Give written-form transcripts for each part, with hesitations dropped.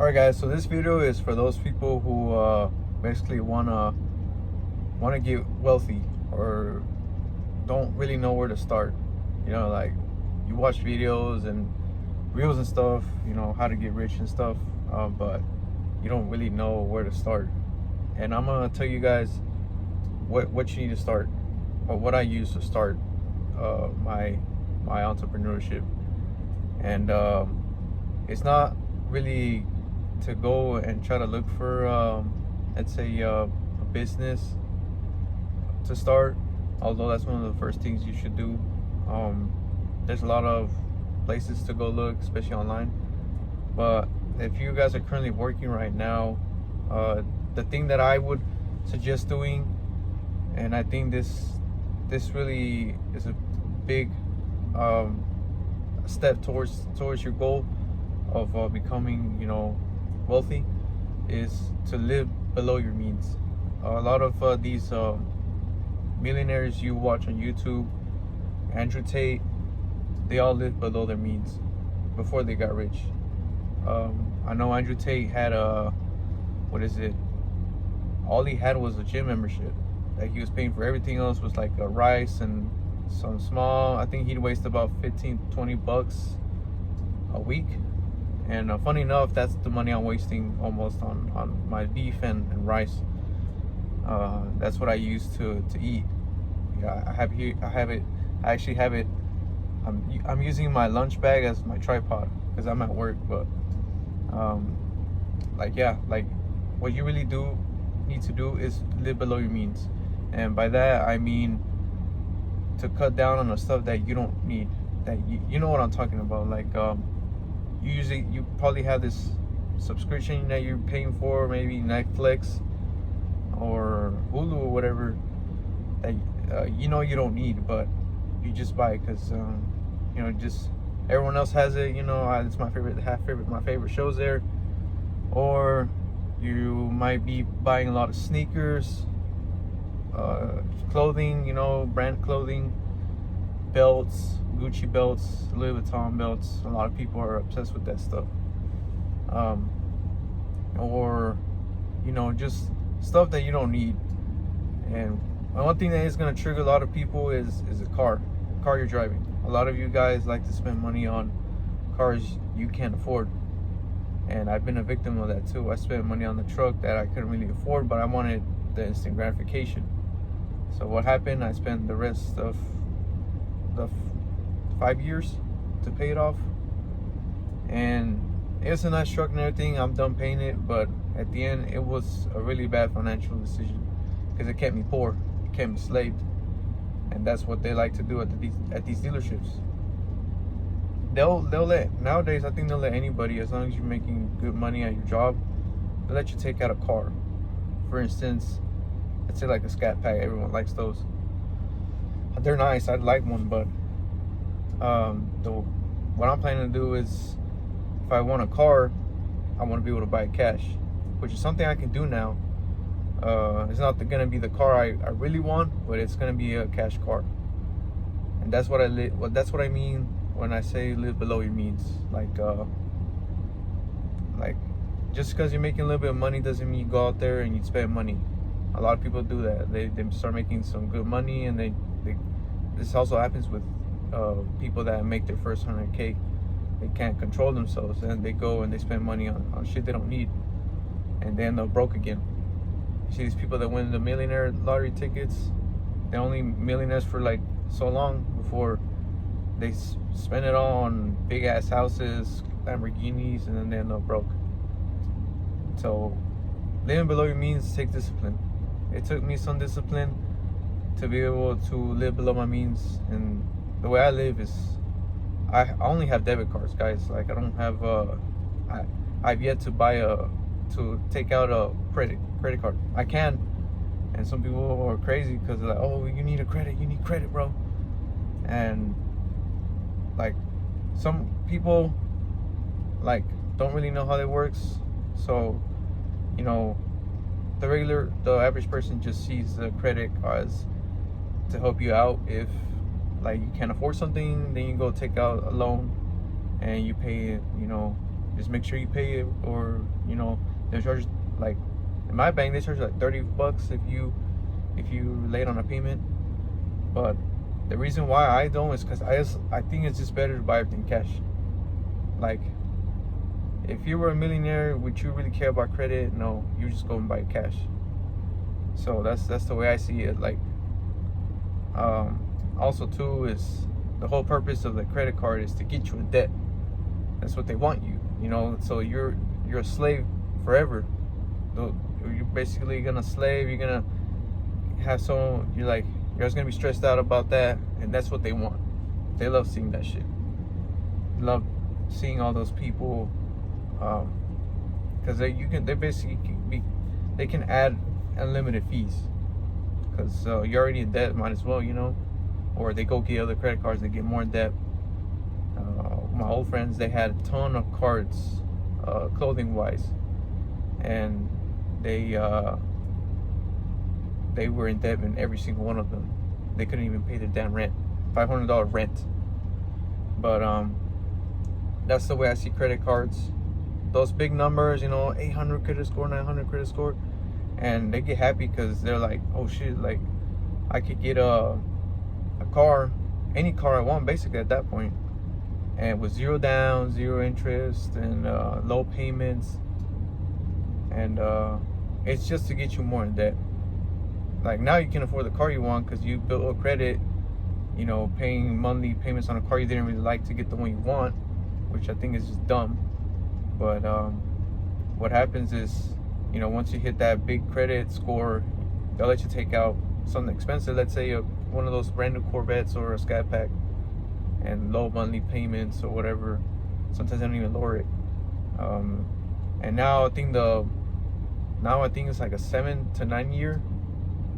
Alright guys, so this video is for those people who basically wanna get wealthy or don't really know where to start. You know, like you watch videos and reels and stuff, you know, how to get rich and stuff, but you don't really know where to start. And I'm gonna tell you guys what you need to start, or what I use to start my entrepreneurship. And it's not really to go and try to look for let's say a business to start, although that's one of the first things you should do. There's a lot of places to go look, especially online. But if you guys are currently working right now, the thing that I would suggest doing, and I think this really is a big step towards your goal of becoming, you know, wealthy, is to live below your means. A lot of these millionaires you watch on YouTube, Andrew Tate, they all lived below their means before they got rich. I know Andrew Tate had all he had was a gym membership. Like, he was paying for everything else was like a rice and some small, I think he'd waste about $15-20 a week. And funny enough, that's the money I'm wasting almost on my beef and rice. That's what I use to eat. Yeah, I actually have it. I'm using my lunch bag as my tripod because I'm at work. But like what you really need to do is live below your means. And by that I mean to cut down on the stuff that you don't need, that you know what I'm talking about. Like you probably have this subscription that you're paying for, maybe Netflix or Hulu or whatever, that you know you don't need, but you just buy it because you know, just everyone else has it. You know, it's my favorite shows there. Or you might be buying a lot of sneakers, clothing, you know, brand clothing, belts, Gucci belts, Louis Vuitton belts. A lot of people are obsessed with that stuff. Or, you know, just stuff that you don't need. And one thing that is going to trigger a lot of people is a car you're driving. A lot of you guys like to spend money on cars you can't afford. And I've been a victim of that too. I spent money on the truck that I couldn't really afford, but I wanted the instant gratification. So what happened, I spent the rest of the 5 years to pay it off. And it's a nice truck and everything. I'm done paying it, but at the end it was a really bad financial decision because it kept me poor. It kept me slaved. And that's what they like to do at these dealerships. They'll let, nowadays I think they'll let anybody, as long as you're making good money at your job, they'll let you take out a car. For instance, let's say like a Scat Pack. Everyone likes those. They're nice. I'd like one, but what I'm planning to do is, if I want a car, I want to be able to buy it cash, which is something I can do now. It's not gonna be the car I really want, but it's gonna be a cash car. And that's what that's what I mean when I say live below your means. Like just because you're making a little bit of money doesn't mean you go out there and you spend money. A lot of people do that. They start making some good money, and this also happens with people that make their first 100K. They can't control themselves, and they go and they spend money on shit they don't need, and then they're broke again. You see these people that win the millionaire lottery tickets, they're only millionaires for like so long before they spend it all on big ass houses, Lamborghinis, and then they end up broke. So living below your means takes discipline. It took me some discipline to be able to live below my means. And the way I live is, I only have debit cards, guys. Like, I don't have I've yet to take out a credit card. I can, and some people are crazy because they're like, oh, you need credit, bro. And like, some people like don't really know how that works. So, you know, the average person just sees the credit as to help you out. If like you can't afford something, then you go take out a loan and you pay it. You know, just make sure you pay it, or You know, they charge, like, in my bank they charge like $30 if you late on a payment. But the reason why I don't is because I think it's just better to buy everything cash. Like, if you were a millionaire, would you really care about credit? No, you just go and buy cash. So that's the way I see it. Like, also too is the whole purpose of the credit card is to get you in debt. That's what they want you, you know. So you're a slave forever. You're basically gonna slave. You're gonna have someone. You're just gonna be stressed out about that, and that's what they want. They love seeing that shit. They love seeing all those people, because they can add unlimited fees. Because you're already in debt, might as well, you know. Or they go get other credit cards, they get more in debt. My old friends, they had a ton of cards, clothing wise, and they were in debt in every single one of them. They couldn't even pay their damn rent, $500 rent. But that's the way I see credit cards. Those big numbers, you know, 800 credit score, 900 credit score, and they get happy because they're like, oh shit, like I could get a car, any car I want basically at that point, and with zero down, zero interest, and low payments, and it's just to get you more in debt. Like, now you can afford the car you want because you built a credit, you know, paying monthly payments on a car you didn't really like to get the one you want, which I think is just dumb. But what happens is, you know, once you hit that big credit score, they'll let you take out something expensive. Let's say one of those brand new Corvettes or a Scat Pack, and low monthly payments or whatever. Sometimes they don't even lower it. And now I think it's like a 7 to 9 year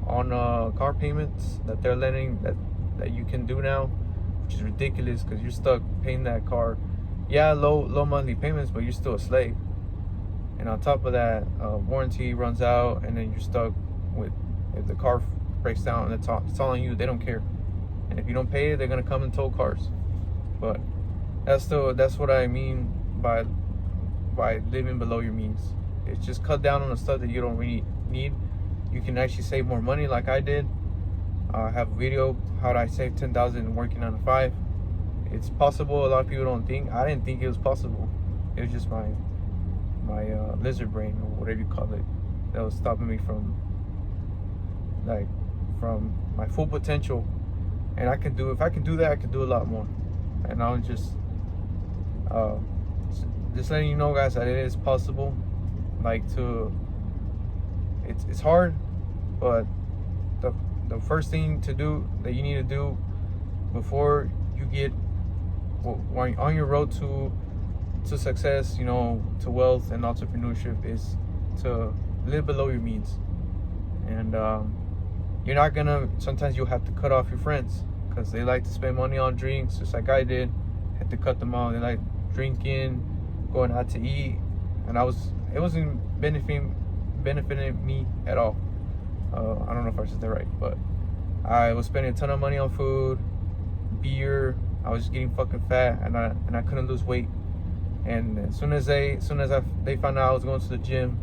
on car payments that they're letting that you can do now, which is ridiculous because you're stuck paying that car. Yeah, low monthly payments, but you're still a slave. And on top of that, warranty runs out, and then you're stuck with, if the car breaks down, it's all on you. They don't care. And if you don't pay it, they're gonna come and tow cars. But that's what I mean by living below your means. It's just cut down on the stuff that you don't really need. You can actually save more money, like I did. I have a video how I save $10,000 working on a 5. It's possible. A lot of people don't think. I didn't think it was possible. It was just my lizard brain, or whatever you call it, that was stopping me from my full potential. And if I can do that, I can do a lot more. And I was just letting you know, guys, that it is possible. It's hard, but the first thing to do that you need to do before you get on your road to success, you know, to wealth and entrepreneurship, is to live below your means. And you're not gonna, sometimes you'll have to cut off your friends because they like to spend money on drinks, just like I did. Had to cut them out. They like drinking, going out to eat, and it wasn't benefiting me at all. I don't know if I said that right, but I was spending a ton of money on food, beer. I was just getting fucking fat, and I couldn't lose weight. And as soon as they found out I was going to the gym,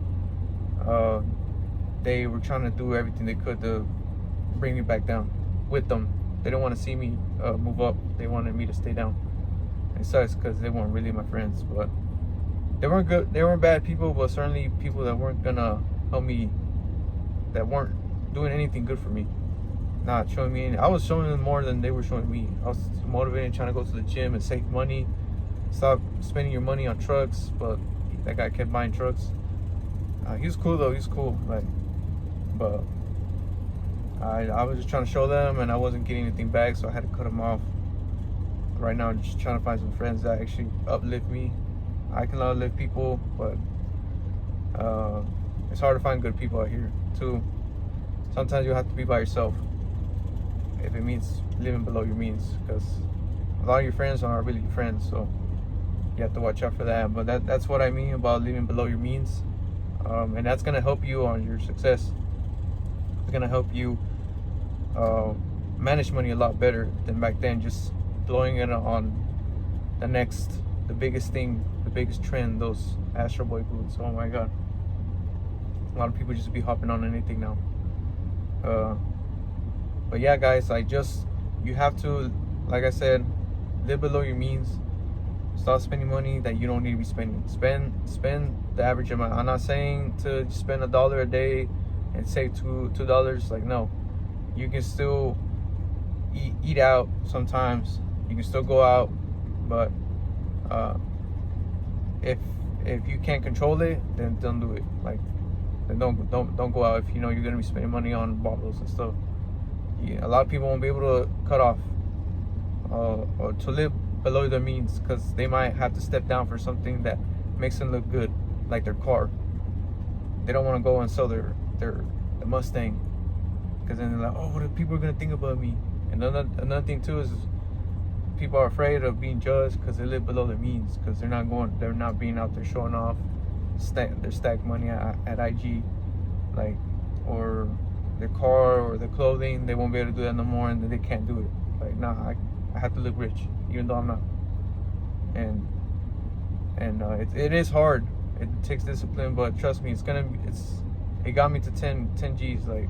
they were trying to do everything they could to bring me back down with them. They didn't want to see me move up. They wanted me to stay down. It sucks because they weren't really my friends, but they weren't good. They weren't bad people, but certainly people that weren't gonna help me, that weren't doing anything good for me. Not showing me I was showing them more than they were showing me. I was motivated, trying to go to the gym and save money. Stop spending your money on trucks. But that guy kept buying trucks. He was cool though. He was cool. But I was just trying to show them, and I wasn't getting anything back, so I had to cut them off. Right now, I'm just trying to find some friends that actually uplift me. I can uplift people, but it's hard to find good people out here too. Sometimes you have to be by yourself if it means living below your means, because a lot of your friends aren't really your friends, so you have to watch out for that. But that's what I mean about living below your means, and that's gonna help you on your success. It's gonna help you manage money a lot better than back then, just blowing it on the next the biggest thing, the biggest trend, those Astro Boy boots. Oh my god, a lot of people just be hopping on anything now. But yeah, guys, you have to, like I said, live below your means. Stop spending money that you don't need to be spending. Spend the average amount. I'm not saying to spend $1 a day and save $2. Like, no, you can still eat out sometimes. You can still go out, but if you can't control it, then don't do it. Like, then don't go out if you know you're gonna be spending money on bottles and stuff. Yeah, a lot of people won't be able to cut off or to live below their means, because they might have to step down for something that makes them look good, like their car. They don't want to go and sell their Mustang, because then they're like, oh, what are people gonna think about me? And another thing too is people are afraid of being judged because they live below their means, because they're not being out there showing off their stacked money at IG, like, or their car or their clothing. They won't be able to do that no more, and they can't do it. Like, nah, I have to look rich, even though I'm not. And it is hard. It takes discipline, but trust me, it got me to 10 G's. Like,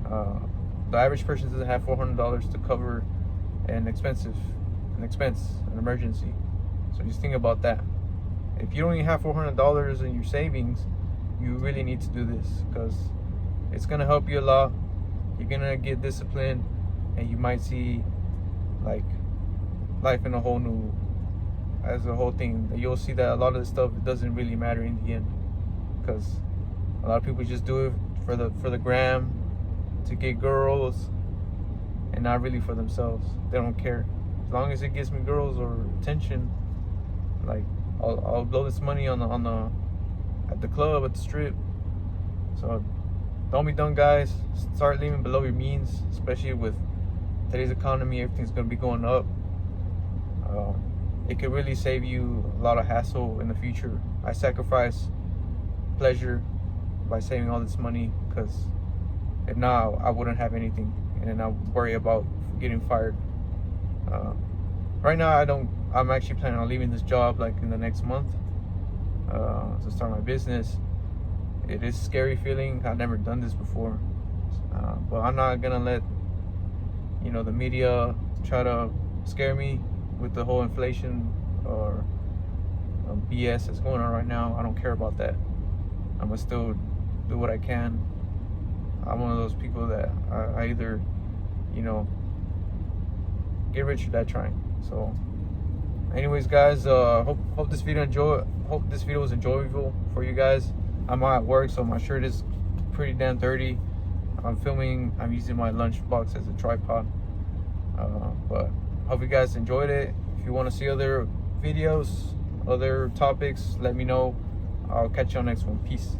the average person doesn't have $400 to cover an expense, an emergency. So just think about that. If you only have $400 in your savings, you really need to do this, because it's gonna help you a lot. You're gonna get disciplined, and you might see like life in a whole new, as a whole thing. You'll see that a lot of the stuff, it doesn't really matter in the end, because a lot of people just do it for the gram, to get girls, and not really for themselves. They don't care. As long as it gives me girls or attention, like, I'll blow this money at the club, at the strip. So don't be dumb, guys. Start living below your means, especially with today's economy. Everything's gonna be going up. It could really save you a lot of hassle in the future. I sacrifice pleasure by saving all this money, because if not, I wouldn't have anything, and then I'll worry about getting fired. Right now, I'm actually planning on leaving this job like in the next month, to start my business. It is a scary feeling. I've never done this before, but I'm not gonna let the media try to scare me with the whole inflation or BS that's going on right now. I don't care about that. I'm gonna still do what I can. I'm one of those people that I either get rich or die trying. So anyways, guys, hope this video was enjoyable for you guys. I'm at work, so my shirt is pretty damn dirty. I'm using my lunchbox as a tripod, but hope you guys enjoyed it. If you want to see other videos, other topics, let me know. I'll catch you on next one. Peace.